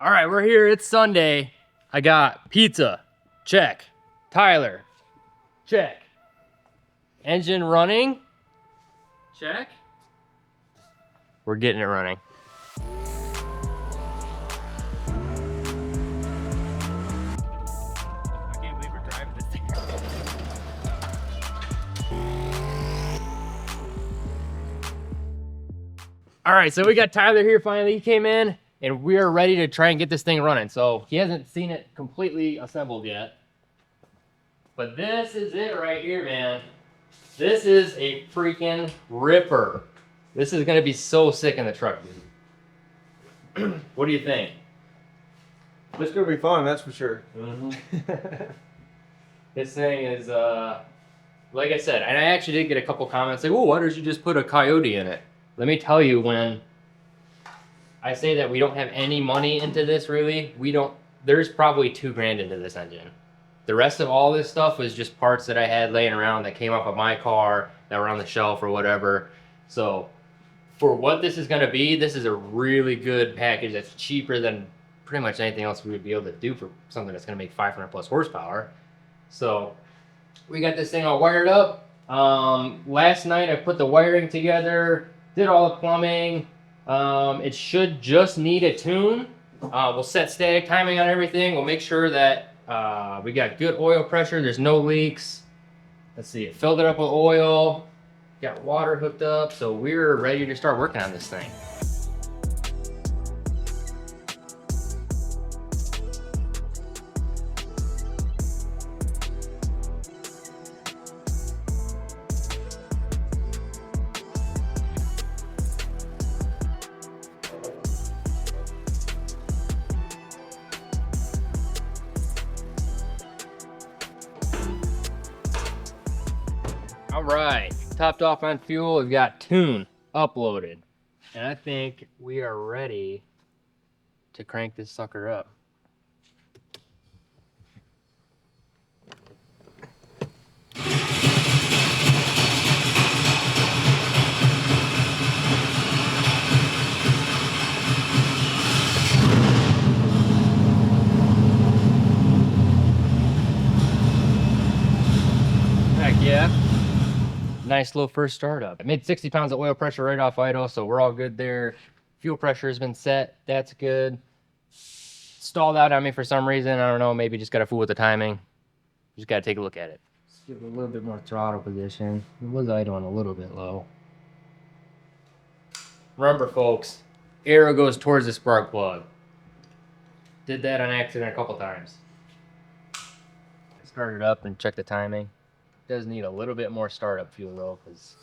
All right, we're here. It's Sunday. I got pizza. Check. Tyler. Check. Engine running. Check. We're getting it running. I can't believe we're driving this thing. All right, so we got Tyler here finally. He came in and we are ready to try and get this thing running. So he hasn't seen it completely assembled yet. But this is it right here, man. This is a freaking ripper. This is gonna be so sick in the truck, dude. What do you think? It's gonna be fun, that's for sure. This thing is, like I said, and I actually did get a couple comments like, "Oh, why don't you just put a Coyote in it?" Let me tell you, when I say that we don't have any money into this, really, there's probably $2,000 into this engine. The rest of all this stuff was just parts that I had laying around that came off of my car that were on the shelf or whatever. So for what this is gonna be, this is a really good package that's cheaper than pretty much anything else we would be able to do for something that's gonna make 500 plus horsepower. So we got this thing all wired up. Last night I put the wiring together, did all the plumbing. It should just need a tune. We'll set static timing on everything. We'll make sure that we got good oil pressure. There's no leaks. Let's see, it filled it up with oil. Got water hooked up. So we're ready to start working on this thing. All right, topped off on fuel. We've got tune uploaded. And I think we are ready to crank this sucker up. Heck yeah. Nice little first startup. I made 60 pounds of oil pressure right off idle, so we're all good there. Fuel pressure has been set. That's good. Stalled out on me for some reason. I don't know. Maybe just got to fool with the timing. Just got to take a look at it. Let's give it a little bit more throttle position. It was idling a little bit low. Remember, folks, arrow goes towards the spark plug. Did that on accident a couple times. Start it up and check the timing. Does need a little bit more startup fuel though, because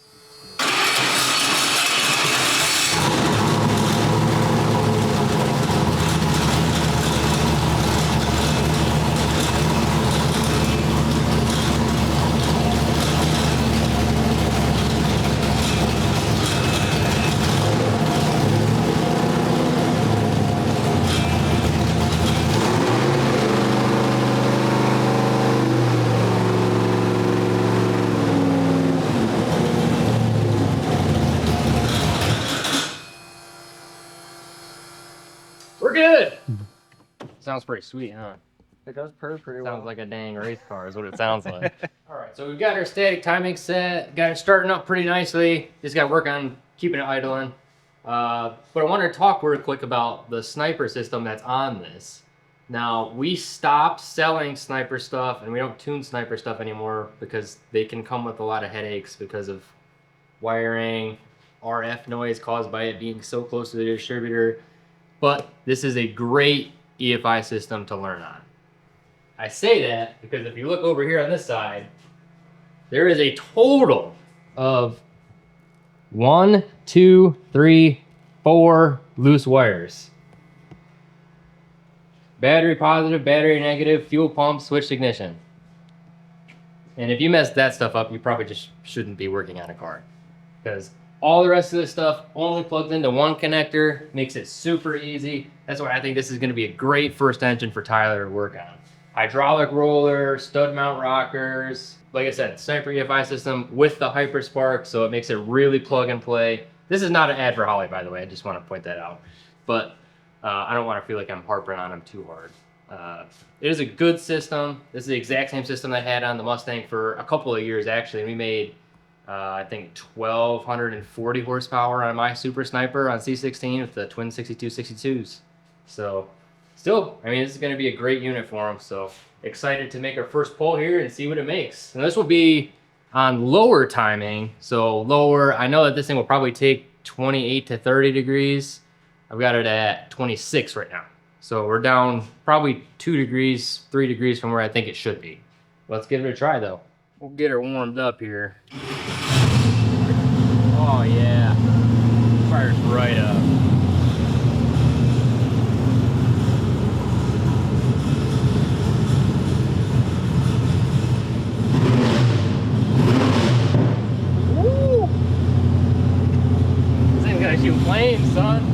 we're good. Sounds pretty sweet, huh? It does purr pretty well. Sounds like a dang race car is what it sounds like. All right, so we've got our static timing set. Got it starting up pretty nicely. Just got to work on keeping it idling. But I wanted to talk real quick about the sniper system that's on this. Now, we stopped selling sniper stuff and we don't tune sniper stuff anymore because they can come with a lot of headaches because of wiring, RF noise caused by it being so close to the distributor. But this is a great EFI system to learn on. I say that because if you look over here on this side, there is a total of 1, 2, 3, 4 loose wires. Battery positive, battery negative, fuel pump, switch ignition. And if you mess that stuff up, you probably just shouldn't be working on a car, because all the rest of this stuff only plugs into one connector, makes it super easy. That's why I think this is gonna be a great first engine for Tyler to work on. Hydraulic roller, stud mount rockers. Like I said, Sniper EFI system with the Hyperspark, so it makes it really plug and play. This is not an ad for Holly, by the way. I just want to point that out. But I don't want to feel like I'm harping on them too hard. It is a good system. This is the exact same system I had on the Mustang for a couple of years, actually. We made, I think, 1,240 horsepower on my Super Sniper on C16 with the twin 6262s. So, still, I mean, this is going to be a great unit for them. So, excited to make our first pull here and see what it makes. And this will be on lower timing. So, lower, I know that this thing will probably take 28 to 30 degrees. I've got it at 26 right now. So we're down probably 2 degrees, 3 degrees from where I think it should be. Let's give it a try though. We'll get her warmed up here. Oh yeah, fires right up. Woo! This thing's gonna shoot flames, son.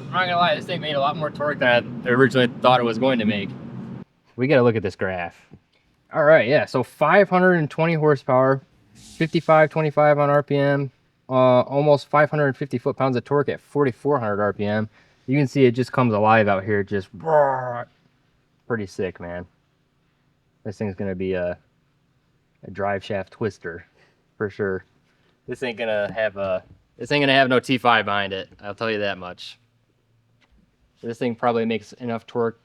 I'm not gonna lie, this thing made a lot more torque than I originally thought it was going to make. We gotta look at this graph. All right, yeah, so 520 horsepower, 55.25 on RPM, almost 550 foot-pounds of torque at 4,400 RPM. You can see it just comes alive out here, just pretty sick, man. This thing's gonna be a drive shaft twister, for sure. This ain't gonna have no T5 behind it, I'll tell you that much. This thing probably makes enough torque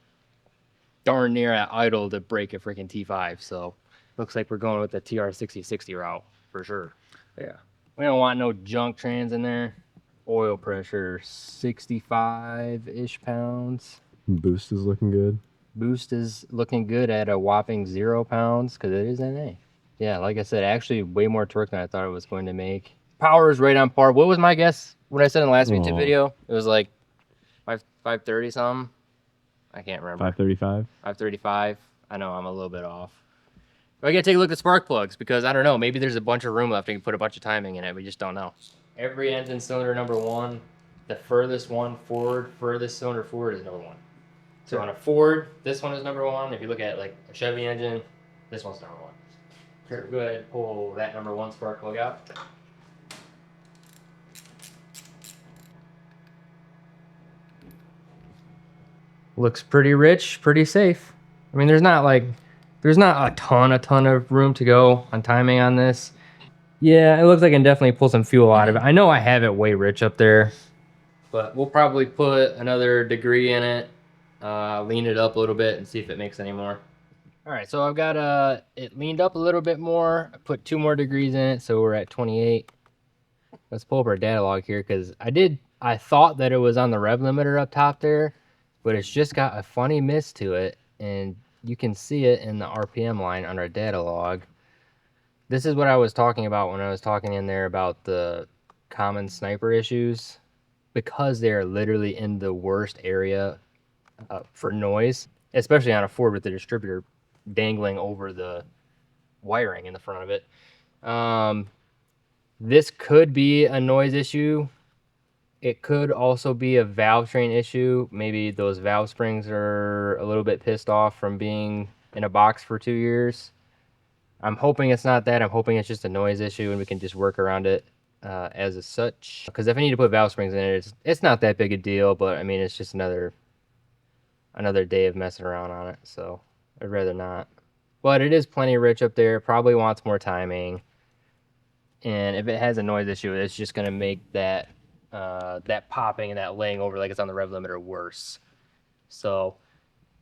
darn near at idle to break a freaking T5. So looks like we're going with the TR6060 route for sure. Yeah. We don't want no junk trans in there. Oil pressure 65-ish pounds. Boost is looking good. Boost is looking good at a whopping 0 pounds because it is NA. Yeah, like I said, actually way more torque than I thought it was going to make. Power is right on par. What was my guess? What I said in the last YouTube video? It was like 530 something. I can't remember. 535. 535. I know I'm a little bit off. But I gotta take a look at spark plugs because I don't know. Maybe there's a bunch of room left. I can put a bunch of timing in it. We just don't know. Every engine cylinder number one, the furthest one forward, furthest cylinder forward is number one. So on a Ford, this one is number one. If you look at like a Chevy engine, this one's number one. Sure. Go ahead and pull that number one spark plug out. Looks pretty rich, pretty safe. I mean, there's not a ton of room to go on timing on this. Yeah, it looks like I can definitely pull some fuel out of it. I know I have it way rich up there, but we'll probably put another degree in it, lean it up a little bit and see if it makes any more. All right, so I've got it leaned up a little bit more. I put 2 more degrees in it, so we're at 28. Let's pull up our data log here because I thought that it was on the rev limiter up top there, but it's just got a funny miss to it, and you can see it in the RPM line on our data log. This is what I was talking about when I was talking in there about the common sniper issues, because they're literally in the worst area for noise, especially on a Ford with the distributor dangling over the wiring in the front of it. This could be a noise issue. It could also be a valve train issue. Maybe those valve springs are a little bit pissed off from being in a box for 2 years. I'm hoping it's not that. I'm hoping it's just a noise issue and we can just work around it as such. Because if I need to put valve springs in it, it's not that big a deal, but I mean, it's just another day of messing around on it, so I'd rather not. But it is plenty rich up there. It probably wants more timing. And if it has a noise issue, it's just going to make that popping and that laying over like it's on the rev limiter worse. So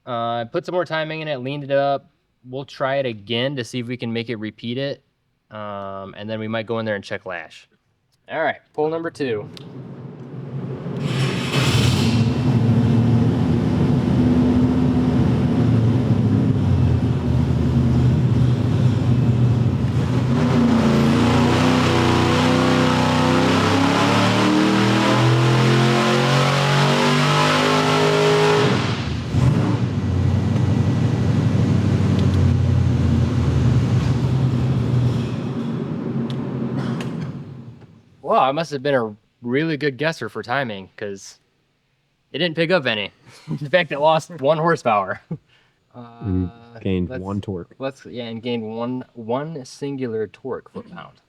put some more timing in it, leaned it up. We'll try it again to see if we can make it repeat it. And then we might go in there and check lash. All right, pull number 2. Well, I must have been a really good guesser for timing because it didn't pick up any. In fact, it lost 1 horsepower. And gained 1 torque. And gained one singular torque foot-pound.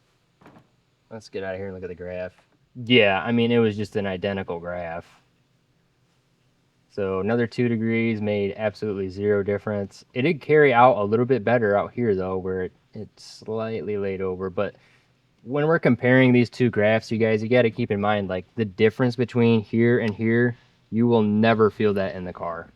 Let's get out of here and look at the graph. Yeah, I mean, it was just an identical graph. So another 2 degrees made absolutely 0 difference. It did carry out a little bit better out here, though, where it's slightly laid over. But when we're comparing these 2 graphs, you guys, you got to keep in mind, like, the difference between here and here, you will never feel that in the car.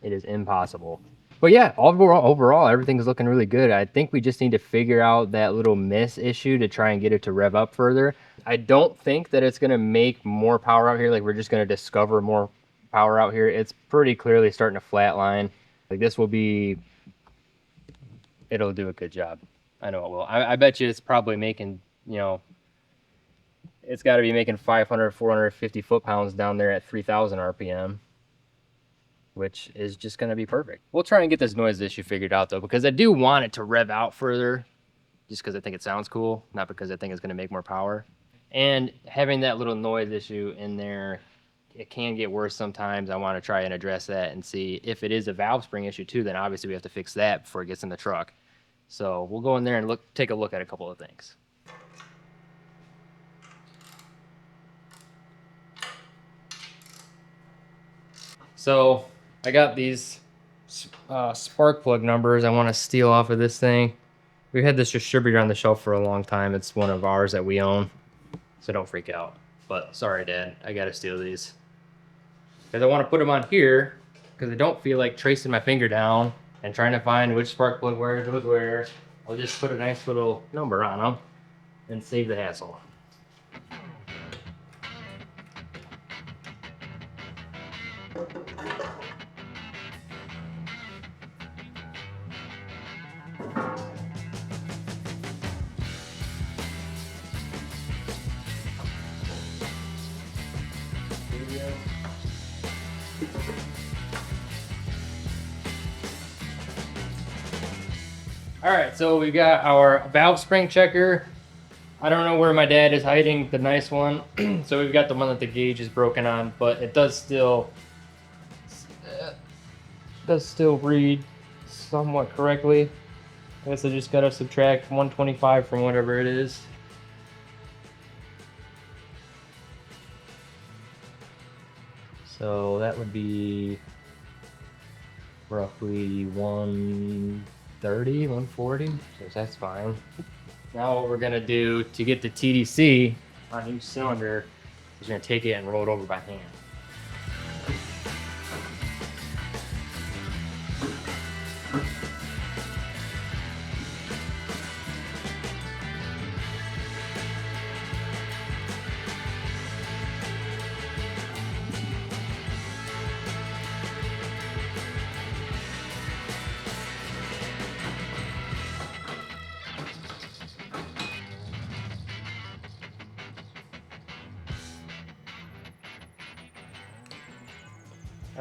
It is impossible. But yeah, overall, everything's looking really good. I think we just need to figure out that little miss issue to try and get it to rev up further. I don't think that it's going to make more power out here. Like, we're just going to discover more power out here. It's pretty clearly starting to flatline. Like, this will be... It'll do a good job. I know it will. I bet you it's probably making, you know... It's got to be making 500, 450 foot-pounds down there at 3,000 RPM. Which is just going to be perfect. We'll try and get this noise issue figured out, though, because I do want it to rev out further, just because I think it sounds cool, not because I think it's going to make more power. And having that little noise issue in there, it can get worse sometimes. I want to try and address that and see if it is a valve spring issue, too, then obviously we have to fix that before it gets in the truck. So we'll go in there and take a look at a couple of things. So I got these spark plug numbers I want to steal off of this thing. We've had this distributor on the shelf for a long time. It's one of ours that we own, so don't freak out. But sorry, Dad, I got to steal these. Because I want to put them on here, because I don't feel like tracing my finger down and trying to find which spark plug where goes where. I'll just put a nice little number on them and save the hassle. All right, so we got our valve spring checker. I don't know where my dad is hiding the nice one. So we've got the one that the gauge is broken on, but it does still read somewhat correctly. I guess I just gotta subtract 125 from whatever it is. So that would be roughly 130, 140, so that's fine. Now what we're gonna do to get the TDC on each cylinder is we're gonna take it and roll it over by hand.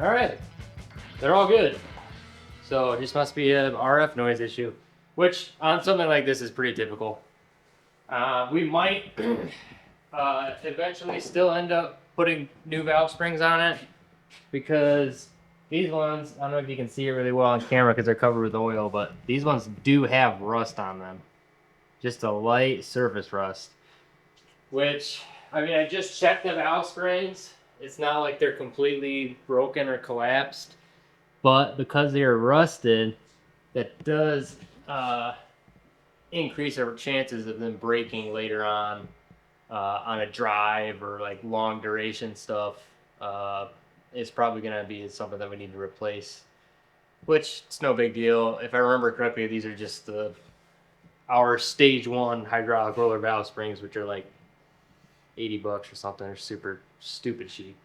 All right, they're all good. So it just must be an RF noise issue, which on something like this is pretty typical. We might eventually still end up putting new valve springs on it, because these ones, I don't know if you can see it really well on camera because they're covered with oil, but these ones do have rust on them. Just a light surface rust, which, I mean, I just checked the valve springs. It's not like they're completely broken or collapsed, but because they are rusted, that does increase our chances of them breaking later on a drive or like long duration stuff. It's probably gonna be something that we need to replace, which it's no big deal. If I remember correctly, these are just our stage 1 hydraulic roller valve springs, which are like $80 or something. They're super stupid cheap.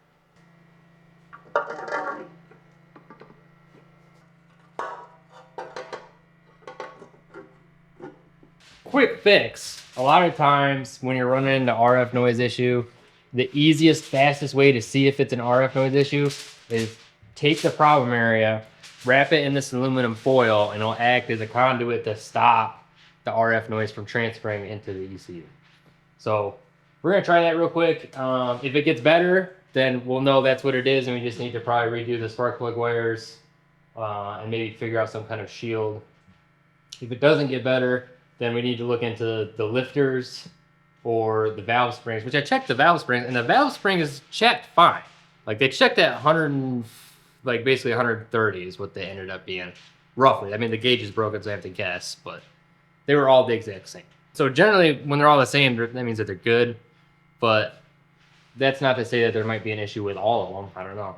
Quick fix. A lot of times when you're running into RF noise issue, the easiest, fastest way to see if it's an RF noise issue is take the problem area, wrap it in this aluminum foil, and it'll act as a conduit to stop the RF noise from transferring into the ECU. So we're gonna try that real quick. If it gets better, then we'll know that's what it is, and we just need to probably redo the spark plug wires and maybe figure out some kind of shield. If it doesn't get better, then we need to look into the lifters or the valve springs, which I checked the valve springs, and the valve spring is checked fine. Like they checked at 100, like basically 130 is what they ended up being, roughly. I mean, the gauge is broken, so I have to guess, but they were all the exact same. So generally, when they're all the same, that means that they're good, but that's not to say that there might be an issue with all of them. I don't know.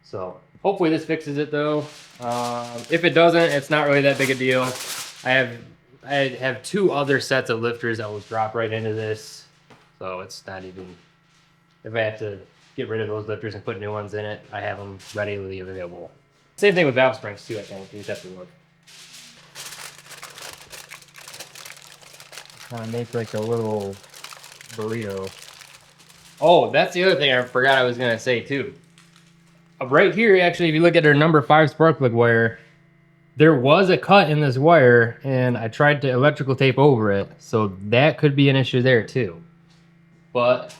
So hopefully this fixes it though. If it doesn't, it's not really that big a deal. I have 2 other sets of lifters that will drop right into this. So it's not even, if I have to get rid of those lifters and put new ones in it, I have them readily available. Same thing with valve springs too, I think. You just have to look. Kind of make like a little burrito. Oh, that's the other thing I forgot I was gonna say too. Right here, actually, if you look at our number 5 spark plug wire, there was a cut in this wire, and I tried to electrical tape over it, so that could be an issue there too. But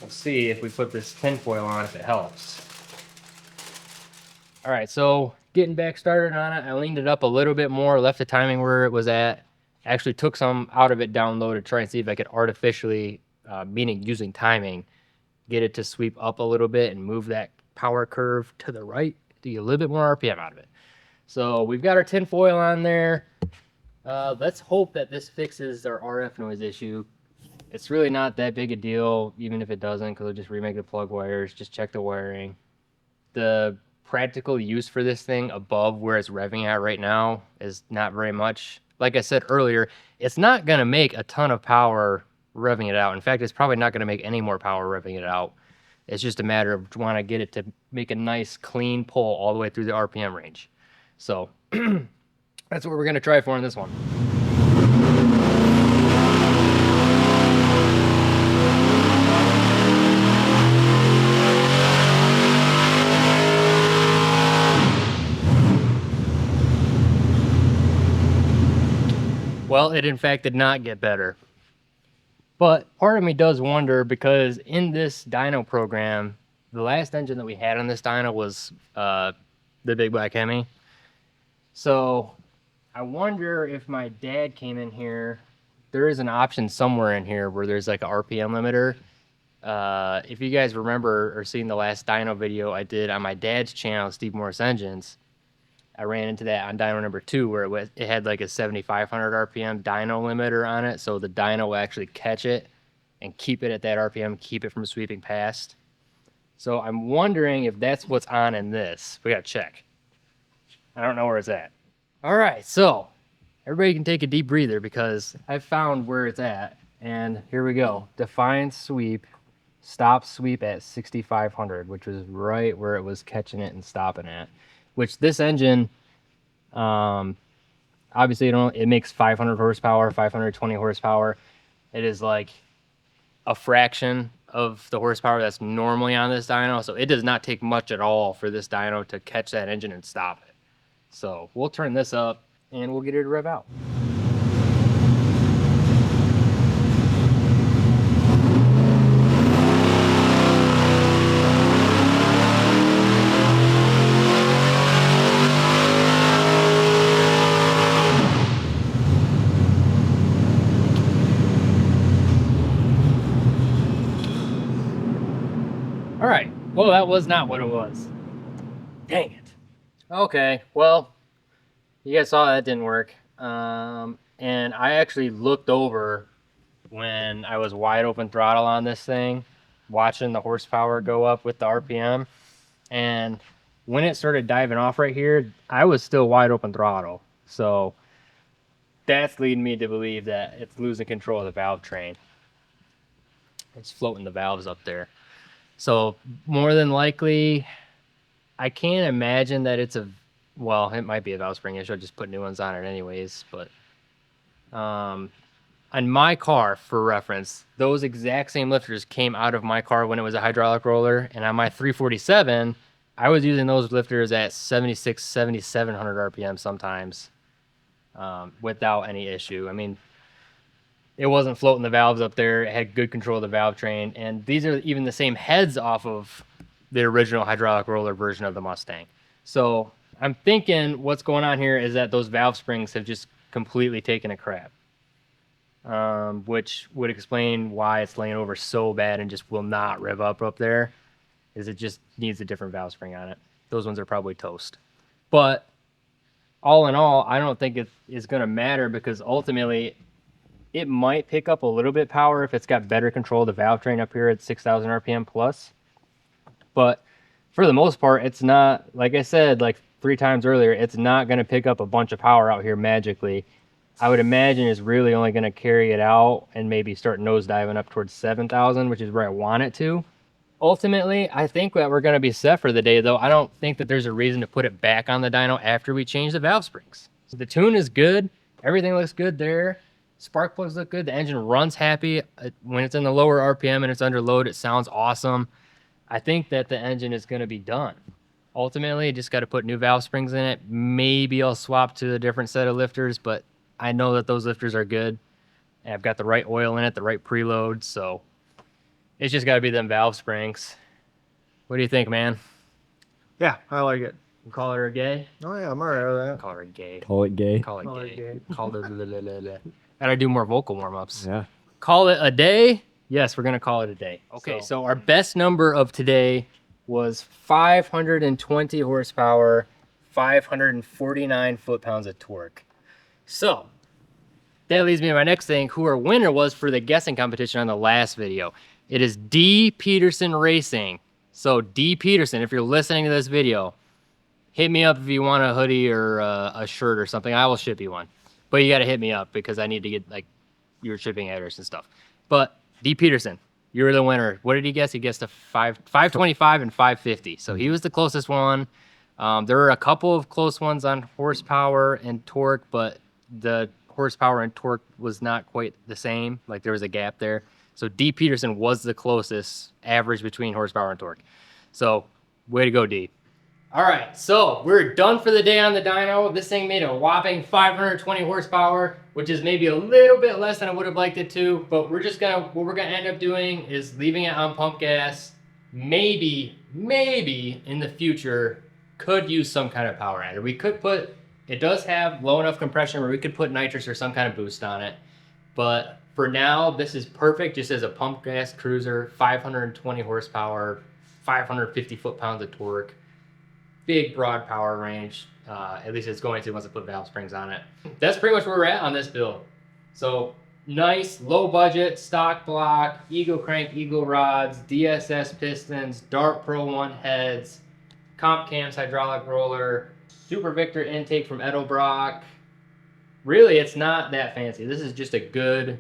we'll see if we put this tinfoil on if it helps. All right, so getting back started on it, I leaned it up a little bit more, left the timing where it was at. Actually took some out of it down low to try and see if I could artificially, meaning using timing, get it to sweep up a little bit and move that power curve to the right to get a little bit more RPM out of it. So we've got our tin foil on there. Let's hope that this fixes our RF noise issue. It's really not that big a deal, even if it doesn't, because we'll just remake the plug wires, just check the wiring. The practical use for this thing above where it's revving at right now is not very much. Like I said earlier, it's not going to make a ton of power revving it out. In fact, it's probably not going to make any more power revving it out. It's just a matter of want to get it to make a nice clean pull all the way through the RPM range. So that's what we're going to try for in this one. Well, it in fact did not get better. But part of me does wonder, because in this dyno program, the last engine that we had on this dyno was the Big Black Hemi. So I wonder if my dad came in here, there is an option somewhere in here where there's like a RPM limiter. If you guys remember or seen the last dyno video I did on my dad's channel, Steve Morris Engines, I ran into that on dyno number 2 where it had like a 7,500 RPM dyno limiter on it. So the dyno will actually catch it and keep it at that RPM, keep it from sweeping past. So I'm wondering if that's what's on in this. We gotta check. I don't know where it's at. All right, so everybody can take a deep breather because I found where it's at. And here we go. Define sweep, stop sweep at 6,500, which was right where it was catching it and stopping at. Which this engine, obviously it makes 500 horsepower, 520 horsepower. It is like a fraction of the horsepower that's normally on this dyno. So it does not take much at all for this dyno to catch that engine and stop it. So we'll turn this up and we'll get it to rev out. All right, well, that was not what it was. Dang it. Okay, well, you guys saw that didn't work. And I actually looked over when I was wide open throttle on this thing, watching the horsepower go up with the RPM. And when it started diving off right here, I was still wide open throttle. So that's leading me to believe that it's losing control of the valve train. It's floating the valves up there. So more than likely, I can't imagine that it's a, well, it might be a valve spring issue. I just put new ones on it anyways. But on my car, for reference, those exact same lifters came out of my car when it was a hydraulic roller. And on my 347, I was using those lifters at 76, 7,700 RPM sometimes without any issue. I mean, it wasn't floating the valves up there. It had good control of the valve train. And these are even the same heads off of the original hydraulic roller version of the Mustang. So I'm thinking what's going on here is that those valve springs have just completely taken a crap. Which would explain why it's laying over so bad and just will not rev up there, is it just needs a different valve spring on it. Those ones are probably toast. But all in all, I don't think it is going to matter, because ultimately it might pick up a little bit power if it's got better control of the valve train up here at 6,000 RPM plus. But for the most part, it's not, like I said, like 3 times earlier, it's not going to pick up a bunch of power out here magically. I would imagine it's really only going to carry it out and maybe start nosediving up towards 7,000, which is where I want it to. Ultimately, I think that we're going to be set for the day, though. I don't think that there's a reason to put it back on the dyno after we change the valve springs. So the tune is good. Everything looks good there. Spark plugs look good. The engine runs happy. When it's in the lower RPM and it's under load, it sounds awesome. I think that the engine is going to be done. Ultimately, just got to put new valve springs in it. Maybe I'll swap to a different set of lifters, but I know that those lifters are good. And I've got the right oil in it, the right preload, so it's just got to be them valve springs. What do you think, man? Yeah, I like it. You call her a gay? Oh yeah, I'm alright with that. Call her a gay. Call it gay. Call it Call it gay. gay. Call her. Gotta do more vocal warm-ups. Yeah. Call it a day? Yes, we're gonna call it a day. Okay, so our best number of today was 520 horsepower, 549 foot-pounds of torque. So that leads me to my next thing, who our winner was for the guessing competition on the last video. It is D. Peterson Racing. So D. Peterson, if you're listening to this video, hit me up if you want a hoodie or a shirt or something. I will ship you one. But you got to hit me up because I need to get like your shipping address and stuff. But D. Peterson, you're the winner. What did he guess? He guessed a 525 and 550. So he was the closest one. There were a couple of close ones on horsepower and torque, but the horsepower and torque was not quite the same. Like there was a gap there. So D. Peterson was the closest average between horsepower and torque. So way to go, D. All right, so we're done for the day on the dyno. This thing made a whopping 520 horsepower, which is maybe a little bit less than I would have liked it to, but what we're gonna end up doing is leaving it on pump gas. Maybe in the future, could use some kind of power adder. We could put, it does have low enough compression where we could put nitrous or some kind of boost on it. But for now, this is perfect just as a pump gas cruiser, 520 horsepower, 550 foot-pounds of torque. Big, broad power range. At least it's going to once I put valve springs on it. That's pretty much where we're at on this build. So nice, low budget, stock block, Eagle crank, Eagle rods, DSS pistons, Dart Pro 1 heads, comp cams, hydraulic roller, Super Victor intake from Edelbrock. Really, it's not that fancy. This is just a good,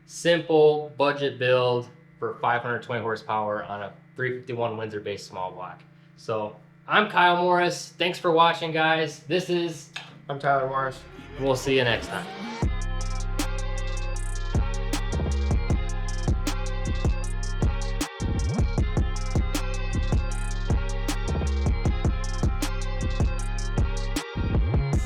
simple budget build for 520 horsepower on a 351 Windsor-based small block. So I'm Kyle Morris. Thanks for watching, guys. I'm Tyler Morris. We'll see you next time.